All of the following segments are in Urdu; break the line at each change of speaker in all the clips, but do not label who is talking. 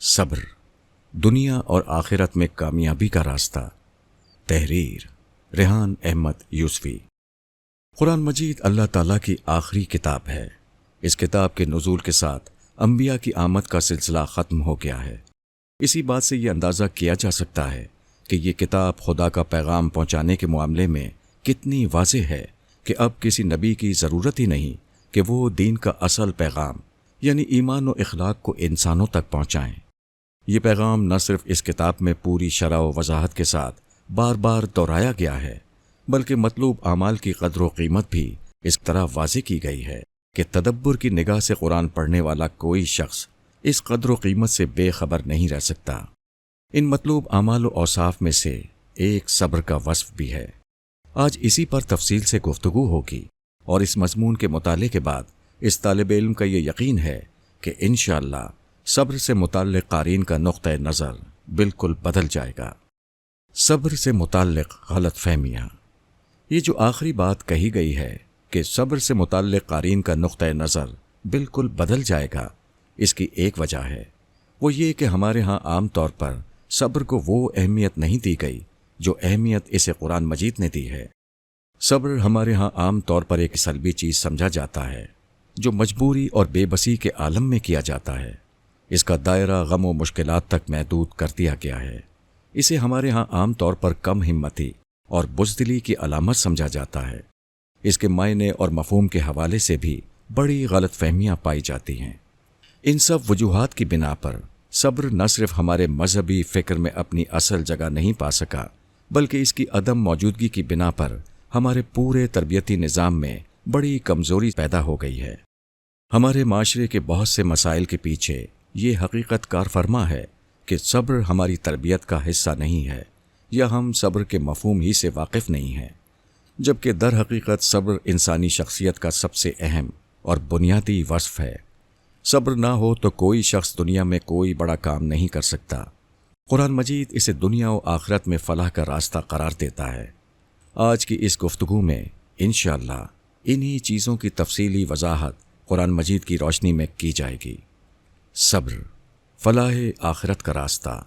صبر دنیا اور آخرت میں کامیابی کا راستہ۔ تحریر ریحان احمد یوسفی۔ قرآن مجید اللہ تعالیٰ کی آخری کتاب ہے۔ اس کتاب کے نزول کے ساتھ انبیاء کی آمد کا سلسلہ ختم ہو گیا ہے۔ اسی بات سے یہ اندازہ کیا جا سکتا ہے کہ یہ کتاب خدا کا پیغام پہنچانے کے معاملے میں کتنی واضح ہے کہ اب کسی نبی کی ضرورت ہی نہیں کہ وہ دین کا اصل پیغام یعنی ایمان و اخلاق کو انسانوں تک پہنچائیں۔ یہ پیغام نہ صرف اس کتاب میں پوری شرح و وضاحت کے ساتھ بار بار دہرایا گیا ہے، بلکہ مطلوب اعمال کی قدر و قیمت بھی اس طرح واضح کی گئی ہے کہ تدبر کی نگاہ سے قرآن پڑھنے والا کوئی شخص اس قدر و قیمت سے بے خبر نہیں رہ سکتا۔ ان مطلوب اعمال و اوصاف میں سے ایک صبر کا وصف بھی ہے۔ آج اسی پر تفصیل سے گفتگو ہوگی، اور اس مضمون کے مطالعے کے بعد اس طالب علم کا یہ یقین ہے کہ انشاءاللہ صبر سے متعلق قارئین کا نقطہ نظر بالکل بدل جائے گا۔ صبر سے متعلق غلط فہمیاں۔ یہ جو آخری بات کہی گئی ہے کہ صبر سے متعلق قارئین کا نقطہ نظر بالکل بدل جائے گا، اس کی ایک وجہ ہے، وہ یہ کہ ہمارے ہاں عام طور پر صبر کو وہ اہمیت نہیں دی گئی جو اہمیت اسے قرآن مجید نے دی ہے۔ صبر ہمارے ہاں عام طور پر ایک سلبی چیز سمجھا جاتا ہے جو مجبوری اور بے بسی کے عالم میں کیا جاتا ہے۔ اس کا دائرہ غم و مشکلات تک محدود کر دیا گیا ہے۔ اسے ہمارے ہاں عام طور پر کم ہمتی اور بزدلی کی علامت سمجھا جاتا ہے۔ اس کے معنی اور مفہوم کے حوالے سے بھی بڑی غلط فہمیاں پائی جاتی ہیں۔ ان سب وجوہات کی بنا پر صبر نہ صرف ہمارے مذہبی فکر میں اپنی اصل جگہ نہیں پا سکا، بلکہ اس کی عدم موجودگی کی بنا پر ہمارے پورے تربیتی نظام میں بڑی کمزوری پیدا ہو گئی ہے۔ ہمارے معاشرے کے بہت سے مسائل کے پیچھے یہ حقیقت کار فرما ہے کہ صبر ہماری تربیت کا حصہ نہیں ہے، یا ہم صبر کے مفہوم ہی سے واقف نہیں ہیں، جبکہ در حقیقت صبر انسانی شخصیت کا سب سے اہم اور بنیادی وصف ہے۔ صبر نہ ہو تو کوئی شخص دنیا میں کوئی بڑا کام نہیں کر سکتا۔ قرآن مجید اسے دنیا و آخرت میں فلاح کا راستہ قرار دیتا ہے۔ آج کی اس گفتگو میں انشاءاللہ انہی چیزوں کی تفصیلی وضاحت قرآن مجید کی روشنی میں کی جائے گی۔ صبر، فلاح آخرت کا راستہ۔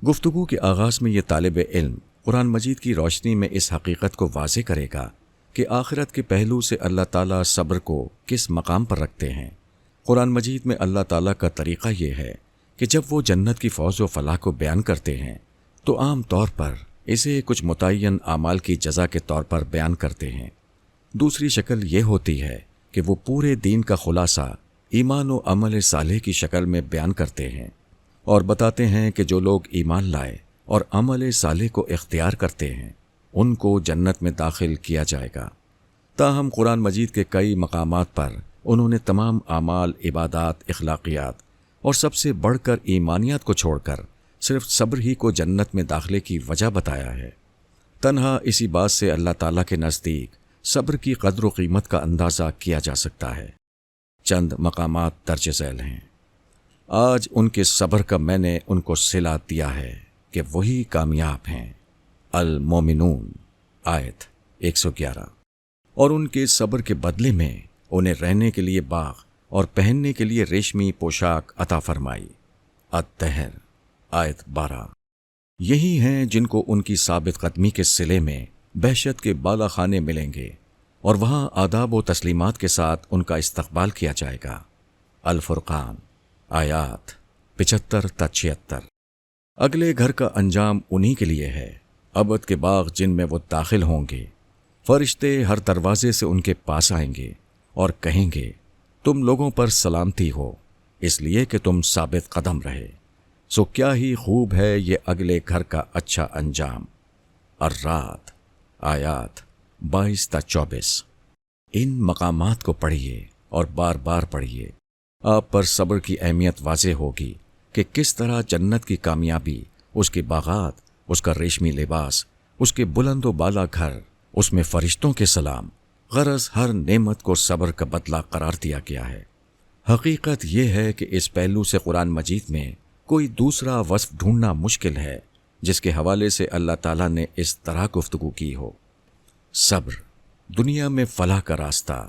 گفتگو کے آغاز میں یہ طالب علم قرآن مجید کی روشنی میں اس حقیقت کو واضح کرے گا کہ آخرت کے پہلو سے اللہ تعالیٰ صبر کو کس مقام پر رکھتے ہیں۔ قرآن مجید میں اللہ تعالیٰ کا طریقہ یہ ہے کہ جب وہ جنت کی فوز و فلاح کو بیان کرتے ہیں تو عام طور پر اسے کچھ متعین اعمال کی جزا کے طور پر بیان کرتے ہیں۔ دوسری شکل یہ ہوتی ہے کہ وہ پورے دین کا خلاصہ ایمان و عمل صالح کی شکل میں بیان کرتے ہیں، اور بتاتے ہیں کہ جو لوگ ایمان لائے اور عمل صالح کو اختیار کرتے ہیں ان کو جنت میں داخل کیا جائے گا۔ تاہم قرآن مجید کے کئی مقامات پر انہوں نے تمام اعمال، عبادات، اخلاقیات اور سب سے بڑھ کر ایمانیات کو چھوڑ کر صرف صبر ہی کو جنت میں داخلے کی وجہ بتایا ہے۔ تنہا اسی بات سے اللہ تعالیٰ کے نزدیک صبر کی قدر و قیمت کا اندازہ کیا جا سکتا ہے۔ چند مقامات درج ذیل ہیں۔ آج ان کے صبر کا میں نے ان کو صلہ دیا ہے کہ وہی کامیاب ہیں۔ المومنون آیت 111۔ اور ان کے صبر کے بدلے میں انہیں رہنے کے لیے باغ اور پہننے کے لیے ریشمی پوشاک عطا فرمائی۔ الدہر آیت 12۔ یہی ہیں جن کو ان کی ثابت قدمی کے صلے میں بہشت کے بالا خانے ملیں گے، اور وہاں آداب و تسلیمات کے ساتھ ان کا استقبال کیا جائے گا۔ الفرقان آیات 75 تا 76۔ اگلے گھر کا انجام انہی کے لیے ہے، ابد کے باغ جن میں وہ داخل ہوں گے۔ فرشتے ہر دروازے سے ان کے پاس آئیں گے اور کہیں گے تم لوگوں پر سلامتی ہو، اس لیے کہ تم ثابت قدم رہے، سو کیا ہی خوب ہے یہ اگلے گھر کا اچھا انجام۔ الرعد آیات 22 تا 24۔ ان مقامات کو پڑھیے اور بار بار پڑھیے، آپ پر صبر کی اہمیت واضح ہوگی کہ کس طرح جنت کی کامیابی، اس کے باغات، اس کا ریشمی لباس، اس کے بلند و بالا گھر، اس میں فرشتوں کے سلام، غرض ہر نعمت کو صبر کا بدلہ قرار دیا گیا ہے۔ حقیقت یہ ہے کہ اس پہلو سے قرآن مجید میں کوئی دوسرا وصف ڈھونڈنا مشکل ہے جس کے حوالے سے اللہ تعالیٰ نے اس طرح گفتگو کی ہو۔ صبر، دنیا میں فلاح کا راستہ۔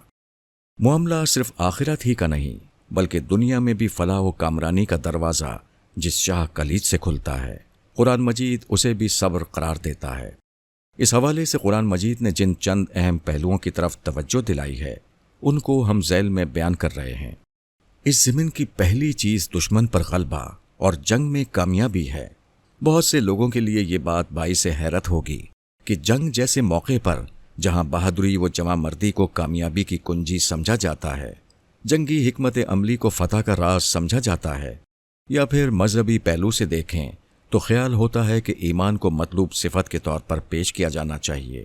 معاملہ صرف آخرت ہی کا نہیں بلکہ دنیا میں بھی فلاح و کامرانی کا دروازہ جس شاہ کلید سے کھلتا ہے قرآن مجید اسے بھی صبر قرار دیتا ہے۔ اس حوالے سے قرآن مجید نے جن چند اہم پہلوؤں کی طرف توجہ دلائی ہے ان کو ہم ذیل میں بیان کر رہے ہیں۔ اس ضمن کی پہلی چیز دشمن پر غلبہ اور جنگ میں کامیابی ہے۔ بہت سے لوگوں کے لیے یہ بات باعث حیرت ہوگی کہ جنگ جیسے موقع پر جہاں بہادری و جمع مردی کو کامیابی کی کنجی سمجھا جاتا ہے، جنگی حکمت عملی کو فتح کا راز سمجھا جاتا ہے، یا پھر مذہبی پہلو سے دیکھیں تو خیال ہوتا ہے کہ ایمان کو مطلوب صفت کے طور پر پیش کیا جانا چاہیے۔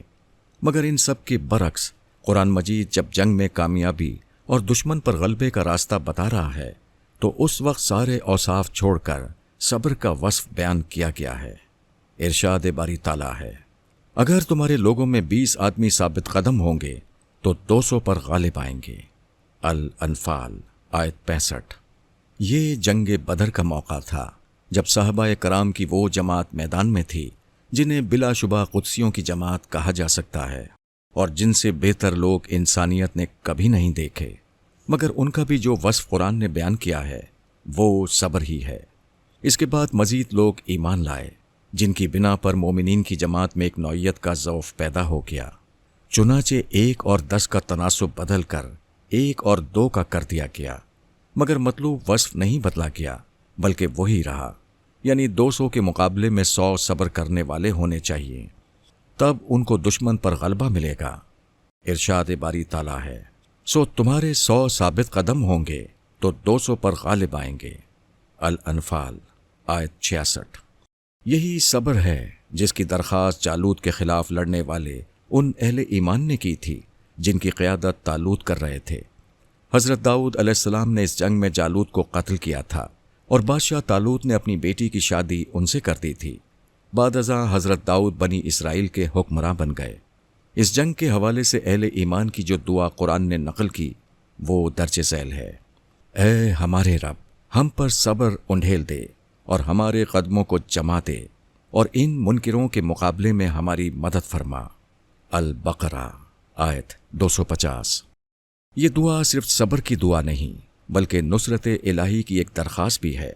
مگر ان سب کے برعکس قرآن مجید جب جنگ میں کامیابی اور دشمن پر غلبے کا راستہ بتا رہا ہے تو اس وقت سارے اوصاف چھوڑ کر صبر کا وصف بیان کیا گیا ہے۔ ارشاد باری تعالیٰ ہے، اگر تمہارے لوگوں میں 20 آدمی ثابت قدم ہوں گے تو 200 پر غالب آئیں گے۔ الانفال آیت 65۔ یہ جنگ بدر کا موقع تھا جب صحابہ کرام کی وہ جماعت میدان میں تھی جنہیں بلا شبہ قدسیوں کی جماعت کہا جا سکتا ہے اور جن سے بہتر لوگ انسانیت نے کبھی نہیں دیکھے، مگر ان کا بھی جو وصف قرآن نے بیان کیا ہے وہ صبر ہی ہے۔ اس کے بعد مزید لوگ ایمان لائے جن کی بنا پر مومنین کی جماعت میں ایک نوعیت کا ضعف پیدا ہو گیا، چنانچہ 1 اور 10 کا تناسب بدل کر 1 اور 2 کا کر دیا گیا، مگر مطلوب وصف نہیں بدلا گیا بلکہ وہی رہا، یعنی 200 کے مقابلے میں 100 صبر کرنے والے ہونے چاہیے، تب ان کو دشمن پر غلبہ ملے گا۔ ارشاد باری تعالیٰ ہے، سو تمہارے 100 ثابت قدم ہوں گے تو 200 پر غالب آئیں گے۔ الانفال آیت 66۔ یہی صبر ہے جس کی درخواست جالوت کے خلاف لڑنے والے ان اہل ایمان نے کی تھی جن کی قیادت طالوت کر رہے تھے۔ حضرت داؤد علیہ السلام نے اس جنگ میں جالوت کو قتل کیا تھا اور بادشاہ طالوت نے اپنی بیٹی کی شادی ان سے کر دی تھی۔ بعد ازاں حضرت داؤد بنی اسرائیل کے حکمراں بن گئے۔ اس جنگ کے حوالے سے اہل ایمان کی جو دعا قرآن نے نقل کی وہ درج ذیل ہے، اے ہمارے رب، ہم پر صبر انڈھیل دے اور ہمارے قدموں کو جما دے اور ان منکروں کے مقابلے میں ہماری مدد فرما۔ البقرہ آیت 250۔ یہ دعا صرف صبر کی دعا نہیں بلکہ نصرت الہی کی ایک درخواست بھی ہے۔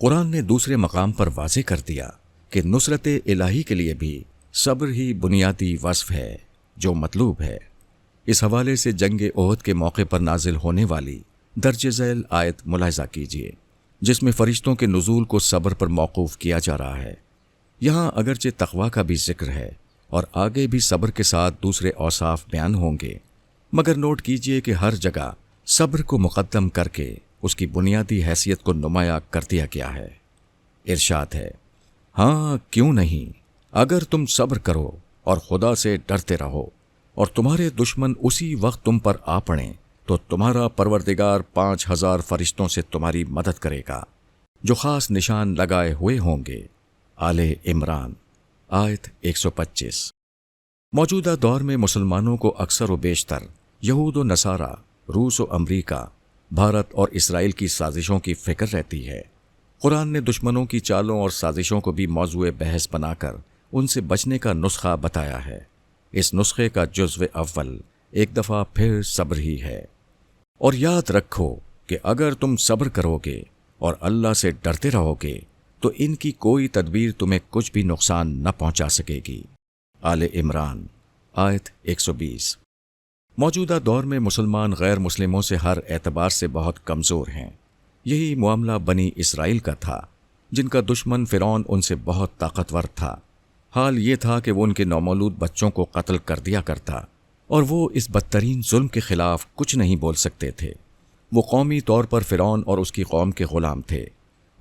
قرآن نے دوسرے مقام پر واضح کر دیا کہ نصرت الہی کے لیے بھی صبر ہی بنیادی وصف ہے جو مطلوب ہے۔ اس حوالے سے جنگ احد کے موقع پر نازل ہونے والی درج ذیل آیت ملاحظہ کیجیے جس میں فرشتوں کے نزول کو صبر پر موقوف کیا جا رہا ہے۔ یہاں اگرچہ تقویٰ کا بھی ذکر ہے اور آگے بھی صبر کے ساتھ دوسرے اوصاف بیان ہوں گے، مگر نوٹ کیجیے کہ ہر جگہ صبر کو مقدم کر کے اس کی بنیادی حیثیت کو نمایاں کر دیا گیا ہے۔ ارشاد ہے، ہاں کیوں نہیں، اگر تم صبر کرو اور خدا سے ڈرتے رہو اور تمہارے دشمن اسی وقت تم پر آ پڑیں تو تمہارا پروردگار 5000 فرشتوں سے تمہاری مدد کرے گا جو خاص نشان لگائے ہوئے ہوں گے۔ آل عمران آیت 125۔ موجودہ دور میں مسلمانوں کو اکثر و بیشتر یہود و نصارہ، روس و امریکہ، بھارت اور اسرائیل کی سازشوں کی فکر رہتی ہے۔ قرآن نے دشمنوں کی چالوں اور سازشوں کو بھی موضوع بحث بنا کر ان سے بچنے کا نسخہ بتایا ہے۔ اس نسخے کا جزو اول ایک دفعہ پھر صبر ہی ہے۔ اور یاد رکھو کہ اگر تم صبر کرو گے اور اللہ سے ڈرتے رہو گے تو ان کی کوئی تدبیر تمہیں کچھ بھی نقصان نہ پہنچا سکے گی۔ آل عمران آیت 120۔ موجودہ دور میں مسلمان غیر مسلموں سے ہر اعتبار سے بہت کمزور ہیں۔ یہی معاملہ بنی اسرائیل کا تھا جن کا دشمن فرعون ان سے بہت طاقتور تھا۔ حال یہ تھا کہ وہ ان کے نومولود بچوں کو قتل کر دیا کرتا اور وہ اس بدترین ظلم کے خلاف کچھ نہیں بول سکتے تھے۔ وہ قومی طور پر فرعون اور اس کی قوم کے غلام تھے،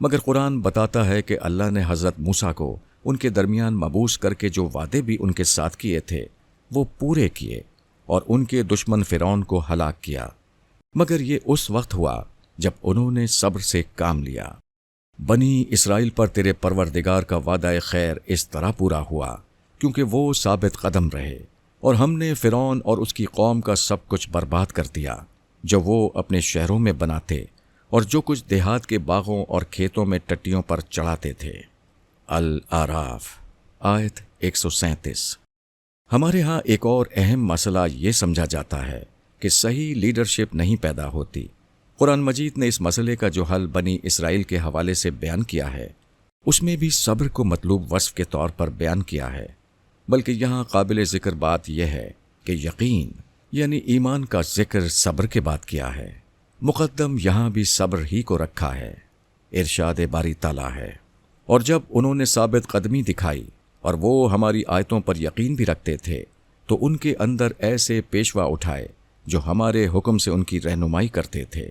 مگر قرآن بتاتا ہے کہ اللہ نے حضرت موسیٰ کو ان کے درمیان مبعوث کر کے جو وعدے بھی ان کے ساتھ کیے تھے وہ پورے کیے اور ان کے دشمن فرعون کو ہلاک کیا، مگر یہ اس وقت ہوا جب انہوں نے صبر سے کام لیا۔ بنی اسرائیل پر تیرے پروردگار کا وعدہ خیر اس طرح پورا ہوا کیونکہ وہ ثابت قدم رہے، اور ہم نے فرعون اور اس کی قوم کا سب کچھ برباد کر دیا جو وہ اپنے شہروں میں بناتے اور جو کچھ دیہات کے باغوں اور کھیتوں میں ٹٹیوں پر چڑھاتے تھے۔ الاعراف آیت 137۔ ہمارے ہاں ایک اور اہم مسئلہ یہ سمجھا جاتا ہے کہ صحیح لیڈرشپ نہیں پیدا ہوتی، قرآن مجید نے اس مسئلے کا جو حل بنی اسرائیل کے حوالے سے بیان کیا ہے اس میں بھی صبر کو مطلوب وصف کے طور پر بیان کیا ہے، بلکہ یہاں قابل ذکر بات یہ ہے کہ یقین یعنی ایمان کا ذکر صبر کے بعد کیا ہے، مقدم یہاں بھی صبر ہی کو رکھا ہے۔ ارشاد باری تعالیٰ ہے، اور جب انہوں نے ثابت قدمی دکھائی اور وہ ہماری آیتوں پر یقین بھی رکھتے تھے تو ان کے اندر ایسے پیشوا اٹھائے جو ہمارے حکم سے ان کی رہنمائی کرتے تھے۔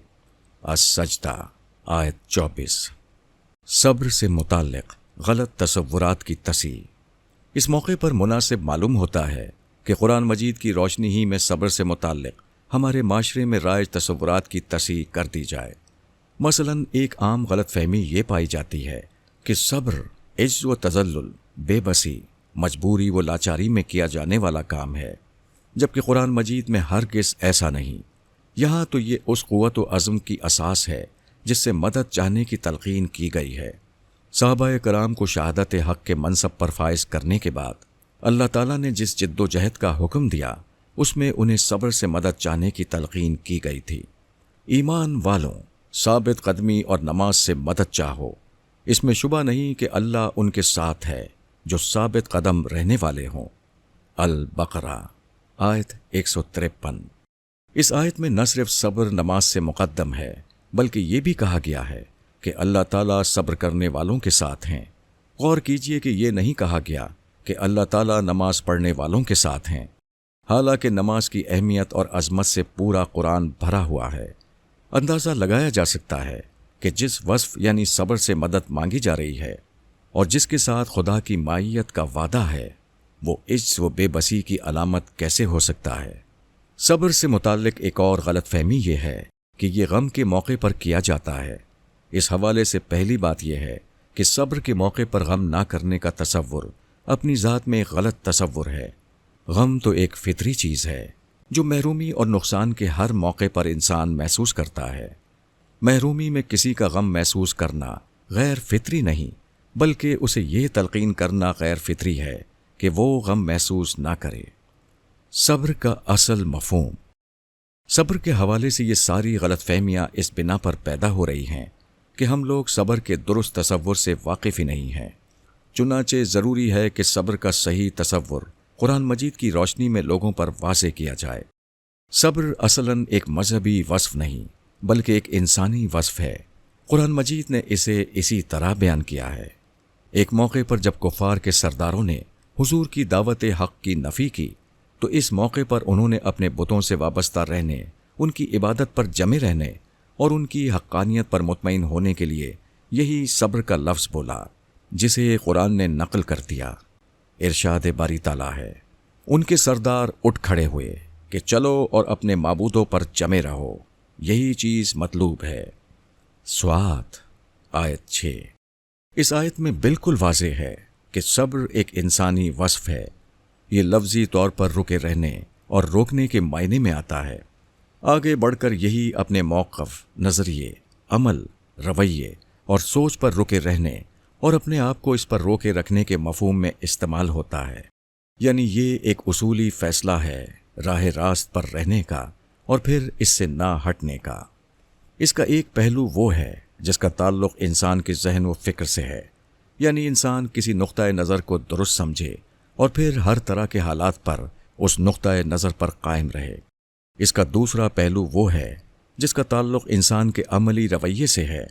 السجدہ آیت 24۔ صبر سے متعلق غلط تصورات کی تصحیح۔ اس موقع پر مناسب معلوم ہوتا ہے کہ قرآن مجید کی روشنی ہی میں صبر سے متعلق ہمارے معاشرے میں رائج تصورات کی تصحیح کر دی جائے۔ مثلا ایک عام غلط فہمی یہ پائی جاتی ہے کہ صبر عجز و تذلل، بے بسی، مجبوری و لاچاری میں کیا جانے والا کام ہے، جبکہ قرآن مجید میں ہرگز ایسا نہیں۔ یہاں تو یہ اس قوت و عزم کی اساس ہے جس سے مدد چاہنے کی تلقین کی گئی ہے۔ صحابہ کرام کو شہادت حق کے منصب پر فائز کرنے کے بعد اللہ تعالیٰ نے جس جد و جہد کا حکم دیا اس میں انہیں صبر سے مدد چاہنے کی تلقین کی گئی تھی۔ ایمان والوں، ثابت قدمی اور نماز سے مدد چاہو، اس میں شبہ نہیں کہ اللہ ان کے ساتھ ہے جو ثابت قدم رہنے والے ہوں۔ البقرہ آیت 153۔ اس آیت میں نہ صرف صبر نماز سے مقدم ہے بلکہ یہ بھی کہا گیا ہے کہ اللہ تعالیٰ صبر کرنے والوں کے ساتھ ہیں۔ غور کیجئے کہ یہ نہیں کہا گیا کہ اللہ تعالیٰ نماز پڑھنے والوں کے ساتھ ہیں، حالانکہ نماز کی اہمیت اور عظمت سے پورا قرآن بھرا ہوا ہے۔ اندازہ لگایا جا سکتا ہے کہ جس وصف یعنی صبر سے مدد مانگی جا رہی ہے اور جس کے ساتھ خدا کی معیت کا وعدہ ہے وہ عجز و بے بسی کی علامت کیسے ہو سکتا ہے؟ صبر سے متعلق ایک اور غلط فہمی یہ ہے کہ یہ غم کے موقع پر کیا جاتا ہے۔ اس حوالے سے پہلی بات یہ ہے کہ صبر کے موقع پر غم نہ کرنے کا تصور اپنی ذات میں ایک غلط تصور ہے۔ غم تو ایک فطری چیز ہے جو محرومی اور نقصان کے ہر موقع پر انسان محسوس کرتا ہے۔ محرومی میں کسی کا غم محسوس کرنا غیر فطری نہیں بلکہ اسے یہ تلقین کرنا غیر فطری ہے کہ وہ غم محسوس نہ کرے۔ صبر کا اصل مفہوم۔ صبر کے حوالے سے یہ ساری غلط فہمیاں اس بنا پر پیدا ہو رہی ہیں کہ ہم لوگ صبر کے درست تصور سے واقف ہی نہیں ہیں۔ چنانچہ ضروری ہے کہ صبر کا صحیح تصور قرآن مجید کی روشنی میں لوگوں پر واضح کیا جائے۔ صبر اصلاً ایک مذہبی وصف نہیں بلکہ ایک انسانی وصف ہے۔ قرآن مجید نے اسے اسی طرح بیان کیا ہے۔ ایک موقع پر جب کفار کے سرداروں نے حضور کی دعوت حق کی نفی کی تو اس موقع پر انہوں نے اپنے بتوں سے وابستہ رہنے، ان کی عبادت پر جمے رہنے اور ان کی حقانیت پر مطمئن ہونے کے لیے یہی صبر کا لفظ بولا جسے قرآن نے نقل کر دیا۔ ارشاد باری تعالیٰ ہے، ان کے سردار اٹھ کھڑے ہوئے کہ چلو اور اپنے معبودوں پر جمے رہو، یہی چیز مطلوب ہے۔ سوات آیت 6۔ اس آیت میں بالکل واضح ہے کہ صبر ایک انسانی وصف ہے۔ یہ لفظی طور پر رکے رہنے اور روکنے کے معنی میں آتا ہے۔ آگے بڑھ کر یہی اپنے موقف، نظریے، عمل، رویے اور سوچ پر رکے رہنے اور اپنے آپ کو اس پر روکے رکھنے کے مفہوم میں استعمال ہوتا ہے۔ یعنی یہ ایک اصولی فیصلہ ہے راہ راست پر رہنے کا اور پھر اس سے نہ ہٹنے کا۔ اس کا ایک پہلو وہ ہے جس کا تعلق انسان کے ذہن و فکر سے ہے، یعنی انسان کسی نقطۂ نظر کو درست سمجھے اور پھر ہر طرح کے حالات پر اس نقطۂ نظر پر قائم رہے۔ اس کا دوسرا پہلو وہ ہے جس کا تعلق انسان کے عملی رویے سے ہے،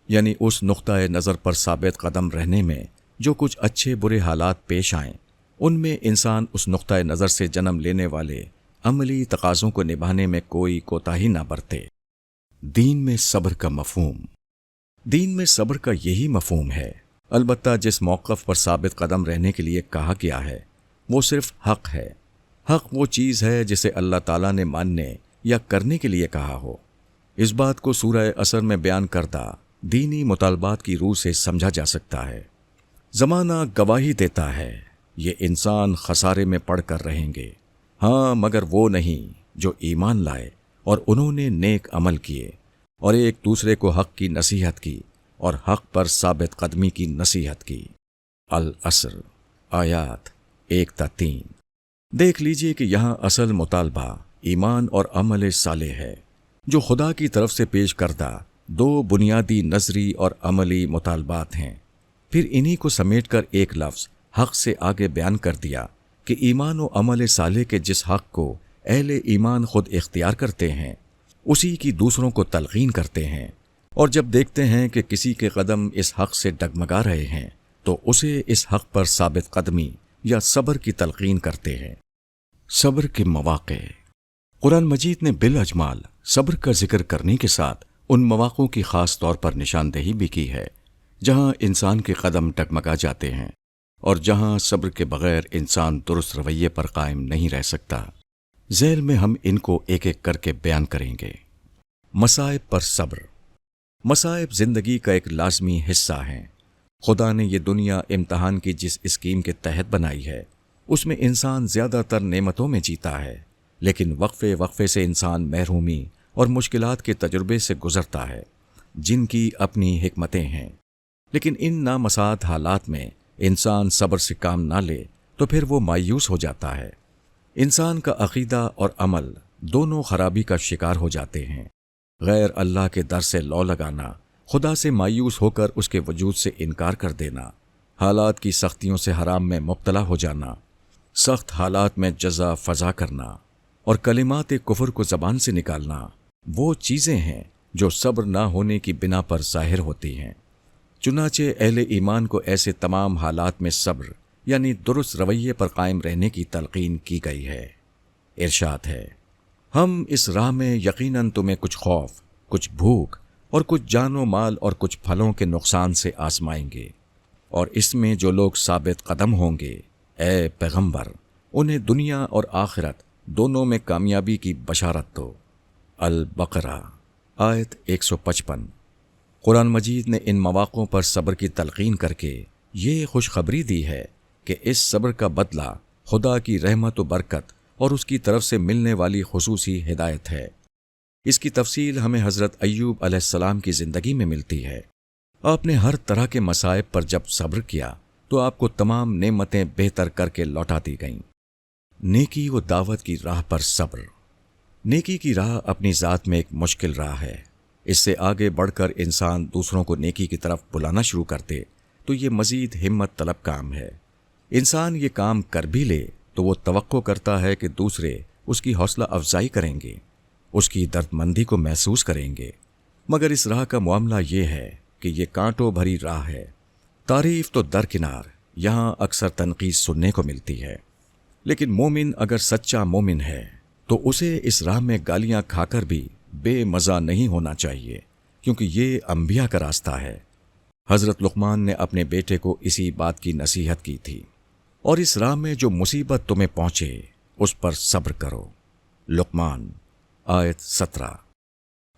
یعنی اس نقطۂ نظر پر ثابت قدم رہنے میں جو کچھ اچھے برے حالات پیش آئیں ان میں انسان اس نقطۂ نظر سے جنم لینے والے عملی تقاضوں کو نبھانے میں کوئی کوتاہی نہ برتے۔ دین میں صبر کا مفہوم۔ دین میں صبر کا یہی مفہوم ہے، البتہ جس موقف پر ثابت قدم رہنے کے لیے کہا گیا ہے وہ صرف حق ہے۔ حق وہ چیز ہے جسے اللہ تعالیٰ نے ماننے یا کرنے کے لیے کہا ہو۔ اس بات کو سورہ عصر میں بیان کردہ دینی مطالبات کی روح سے سمجھا جا سکتا ہے۔ زمانہ گواہی دیتا ہے یہ انسان خسارے میں پڑ کر رہیں گے، ہاں مگر وہ نہیں جو ایمان لائے اور انہوں نے نیک عمل کیے اور ایک دوسرے کو حق کی نصیحت کی اور حق پر ثابت قدمی کی نصیحت کی۔ العصر آیات 1-3۔ دیکھ لیجئے کہ یہاں اصل مطالبہ ایمان اور عمل صالح ہے۔ جو خدا کی طرف سے پیش کردہ دو بنیادی نظری اور عملی مطالبات ہیں۔ پھر انہی کو سمیٹ کر ایک لفظ حق سے آگے بیان کر دیا کہ ایمان و عمل صالح کے جس حق کو اہل ایمان خود اختیار کرتے ہیں اسی کی دوسروں کو تلقین کرتے ہیں، اور جب دیکھتے ہیں کہ کسی کے قدم اس حق سے ڈگمگا رہے ہیں تو اسے اس حق پر ثابت قدمی یا صبر کی تلقین کرتے ہیں۔ صبر کے مواقع۔ قرآن مجید نے بالاجمال صبر کا ذکر کرنے کے ساتھ ان مواقعوں کی خاص طور پر نشاندہی بھی کی ہے جہاں انسان کے قدم ڈگمگا جاتے ہیں اور جہاں صبر کے بغیر انسان درست رویے پر قائم نہیں رہ سکتا۔ ذیل میں ہم ان کو ایک ایک کر کے بیان کریں گے۔ مصائب پر صبر۔ مصائب زندگی کا ایک لازمی حصہ ہیں۔ خدا نے یہ دنیا امتحان کی جس اسکیم کے تحت بنائی ہے اس میں انسان زیادہ تر نعمتوں میں جیتا ہے، لیکن وقفے وقفے سے انسان محرومی اور مشکلات کے تجربے سے گزرتا ہے جن کی اپنی حکمتیں ہیں۔ لیکن ان نامساعد حالات میں انسان صبر سے کام نہ لے تو پھر وہ مایوس ہو جاتا ہے۔ انسان کا عقیدہ اور عمل دونوں خرابی کا شکار ہو جاتے ہیں۔ غیر اللہ کے در سے لو لگانا، خدا سے مایوس ہو کر اس کے وجود سے انکار کر دینا، حالات کی سختیوں سے حرام میں مبتلا ہو جانا، سخت حالات میں جزا فضا کرنا اور کلمات کفر کو زبان سے نکالنا وہ چیزیں ہیں جو صبر نہ ہونے کی بنا پر ظاہر ہوتی ہیں۔ چنانچہ اہل ایمان کو ایسے تمام حالات میں صبر یعنی درست رویے پر قائم رہنے کی تلقین کی گئی ہے۔ ارشاد ہے، ہم اس راہ میں یقیناً تمہیں کچھ خوف، کچھ بھوک اور کچھ جان و مال اور کچھ پھلوں کے نقصان سے آزمائیں گے، اور اس میں جو لوگ ثابت قدم ہوں گے اے پیغمبر انہیں دنیا اور آخرت دونوں میں کامیابی کی بشارت دو۔ البقرہ آیت 155۔ قرآن مجید نے ان مواقعوں پر صبر کی تلقین کر کے یہ خوشخبری دی ہے کہ اس صبر کا بدلہ خدا کی رحمت و برکت اور اس کی طرف سے ملنے والی خصوصی ہدایت ہے۔ اس کی تفصیل ہمیں حضرت ایوب علیہ السلام کی زندگی میں ملتی ہے۔ آپ نے ہر طرح کے مصائب پر جب صبر کیا تو آپ کو تمام نعمتیں بہتر کر کے لوٹا دی گئیں۔ نیکی و دعوت کی راہ پر صبر۔ نیکی کی راہ اپنی ذات میں ایک مشکل راہ ہے۔ اس سے آگے بڑھ کر انسان دوسروں کو نیکی کی طرف بلانا شروع کر دے تو یہ مزید ہمت طلب کام ہے۔ انسان یہ کام کر بھی لے تو وہ توقع کرتا ہے کہ دوسرے اس کی حوصلہ افزائی کریں گے، اس کی درد مندی کو محسوس کریں گے، مگر اس راہ کا معاملہ یہ ہے کہ یہ کانٹوں بھری راہ ہے۔ تعریف تو درکنار، یہاں اکثر تنقید سننے کو ملتی ہے، لیکن مومن اگر سچا مومن ہے تو اسے اس راہ میں گالیاں کھا کر بھی بے مزہ نہیں ہونا چاہیے، کیونکہ یہ انبیاء کا راستہ ہے۔ حضرت لقمان نے اپنے بیٹے کو اسی بات کی نصیحت کی تھی، اور اس راہ میں جو مصیبت تمہیں پہنچے اس پر صبر کرو۔ لقمان آیت 17۔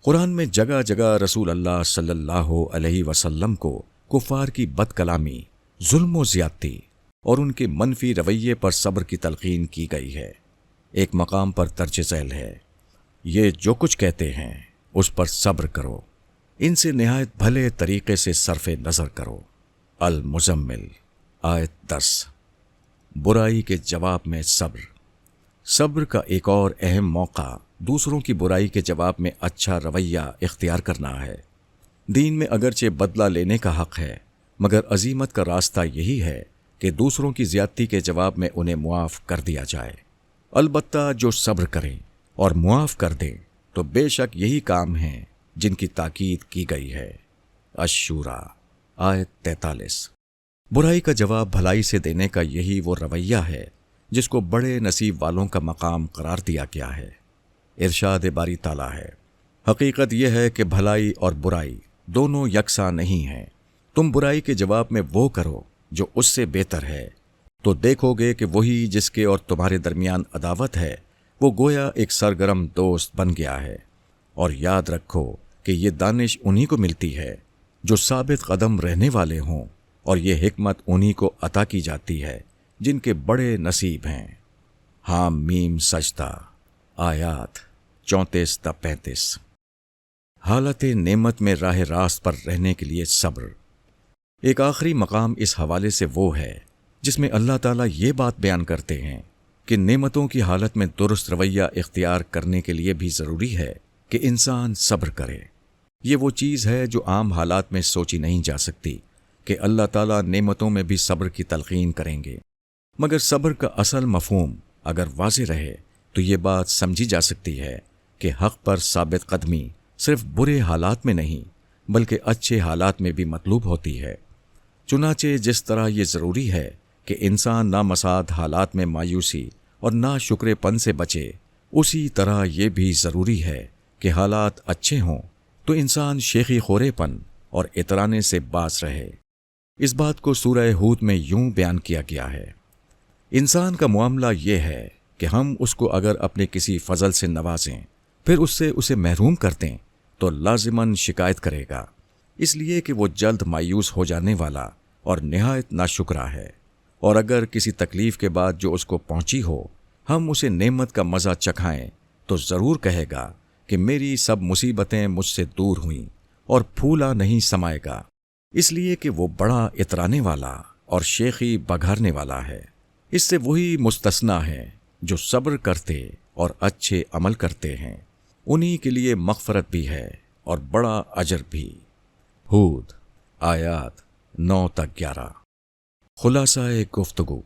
قرآن میں جگہ جگہ رسول اللہ صلی اللہ علیہ وسلم کو کفار کی بد کلامی، ظلم و زیادتی اور ان کے منفی رویے پر صبر کی تلقین کی گئی ہے۔ ایک مقام پر درج ذیل ہے، یہ جو کچھ کہتے ہیں اس پر صبر کرو، ان سے نہایت بھلے طریقے سے صرف نظر کرو۔ المزمل آیت 10۔ برائی کے جواب میں صبر۔ صبر کا ایک اور اہم موقع دوسروں کی برائی کے جواب میں اچھا رویہ اختیار کرنا ہے۔ دین میں اگرچہ بدلہ لینے کا حق ہے، مگر عزیمت کا راستہ یہی ہے کہ دوسروں کی زیادتی کے جواب میں انہیں معاف کر دیا جائے۔ البتہ جو صبر کریں اور معاف کر دیں تو بے شک یہی کام ہیں جن کی تاکید کی گئی ہے۔ الشورى آیت 43۔ برائی کا جواب بھلائی سے دینے کا یہی وہ رویہ ہے جس کو بڑے نصیب والوں کا مقام قرار دیا گیا ہے۔ ارشاد باری تعالیٰ ہے، حقیقت یہ ہے کہ بھلائی اور برائی دونوں یکساں نہیں ہیں۔ تم برائی کے جواب میں وہ کرو جو اس سے بہتر ہے تو دیکھو گے کہ وہی جس کے اور تمہارے درمیان عداوت ہے وہ گویا ایک سرگرم دوست بن گیا ہے۔ اور یاد رکھو کہ یہ دانش انہی کو ملتی ہے جو ثابت قدم رہنے والے ہوں، اور یہ حکمت انہی کو عطا کی جاتی ہے جن کے بڑے نصیب ہیں۔ حام میم سجدہ آیات 34 تا 35۔ حالت نعمت میں راہ راست پر رہنے کے لیے صبر۔ ایک آخری مقام اس حوالے سے وہ ہے جس میں اللہ تعالیٰ یہ بات بیان کرتے ہیں کہ نعمتوں کی حالت میں درست رویہ اختیار کرنے کے لیے بھی ضروری ہے کہ انسان صبر کرے۔ یہ وہ چیز ہے جو عام حالات میں سوچی نہیں جا سکتی کہ اللہ تعالیٰ نعمتوں میں بھی صبر کی تلقین کریں گے، مگر صبر کا اصل مفہوم اگر واضح رہے تو یہ بات سمجھی جا سکتی ہے کہ حق پر ثابت قدمی صرف برے حالات میں نہیں بلکہ اچھے حالات میں بھی مطلوب ہوتی ہے۔ چنانچہ جس طرح یہ ضروری ہے کہ انسان نامساعد حالات میں مایوسی اور ناشکرے پن سے بچے، اسی طرح یہ بھی ضروری ہے کہ حالات اچھے ہوں تو انسان شیخی خورے پن اور اترانے سے باز رہے۔ اس بات کو سورہ ہود میں یوں بیان کیا گیا ہے: انسان کا معاملہ یہ ہے کہ ہم اس کو اگر اپنے کسی فضل سے نوازیں پھر اس سے اسے محروم کر دیں تو لازماً شکایت کرے گا، اس لیے کہ وہ جلد مایوس ہو جانے والا اور نہایت ناشکرا ہے، اور اگر کسی تکلیف کے بعد جو اس کو پہنچی ہو ہم اسے نعمت کا مزہ چکھائیں تو ضرور کہے گا کہ میری سب مصیبتیں مجھ سے دور ہوئیں، اور پھولا نہیں سمائے گا، اس لیے کہ وہ بڑا اترانے والا اور شیخی بگھارنے والا ہے۔ اس سے وہی مستثنیٰ ہیں جو صبر کرتے اور اچھے عمل کرتے ہیں، انہی کے لیے مغفرت بھی ہے اور بڑا اجر بھی۔ ہود آیات 9-11۔ خلاصہ گفتگو،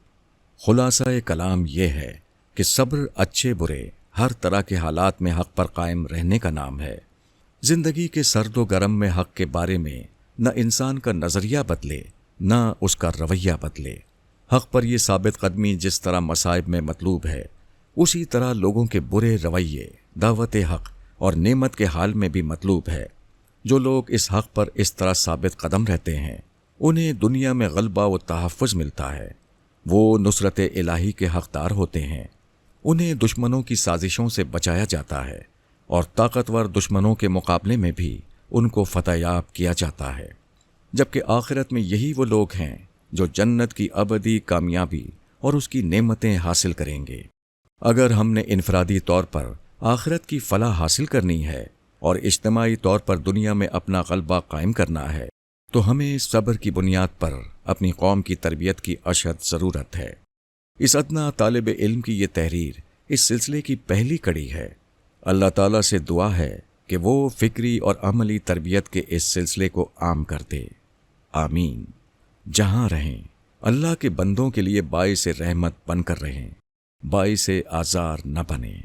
خلاصہ کلام یہ ہے کہ صبر اچھے برے ہر طرح کے حالات میں حق پر قائم رہنے کا نام ہے۔ زندگی کے سرد و گرم میں حق کے بارے میں نہ انسان کا نظریہ بدلے نہ اس کا رویہ بدلے۔ حق پر یہ ثابت قدمی جس طرح مصائب میں مطلوب ہے، اسی طرح لوگوں کے برے رویے دعوت حق اور نعمت کے حال میں بھی مطلوب ہے۔ جو لوگ اس حق پر اس طرح ثابت قدم رہتے ہیں انہیں دنیا میں غلبہ و تحفظ ملتا ہے، وہ نصرت الہی کے حقدار ہوتے ہیں، انہیں دشمنوں کی سازشوں سے بچایا جاتا ہے اور طاقتور دشمنوں کے مقابلے میں بھی ان کو فتح یاب کیا جاتا ہے، جبکہ آخرت میں یہی وہ لوگ ہیں جو جنت کی ابدی کامیابی اور اس کی نعمتیں حاصل کریں گے۔ اگر ہم نے انفرادی طور پر آخرت کی فلاح حاصل کرنی ہے اور اجتماعی طور پر دنیا میں اپنا غلبہ قائم کرنا ہے تو ہمیں صبر کی بنیاد پر اپنی قوم کی تربیت کی اشد ضرورت ہے۔ اس ادنا طالب علم کی یہ تحریر اس سلسلے کی پہلی کڑی ہے۔ اللہ تعالیٰ سے دعا ہے کہ وہ فکری اور عملی تربیت کے اس سلسلے کو عام کر دے، آمین۔ جہاں رہیں اللہ کے بندوں کے لیے باعث رحمت بن کر رہیں، باعث آزار نہ بنیں۔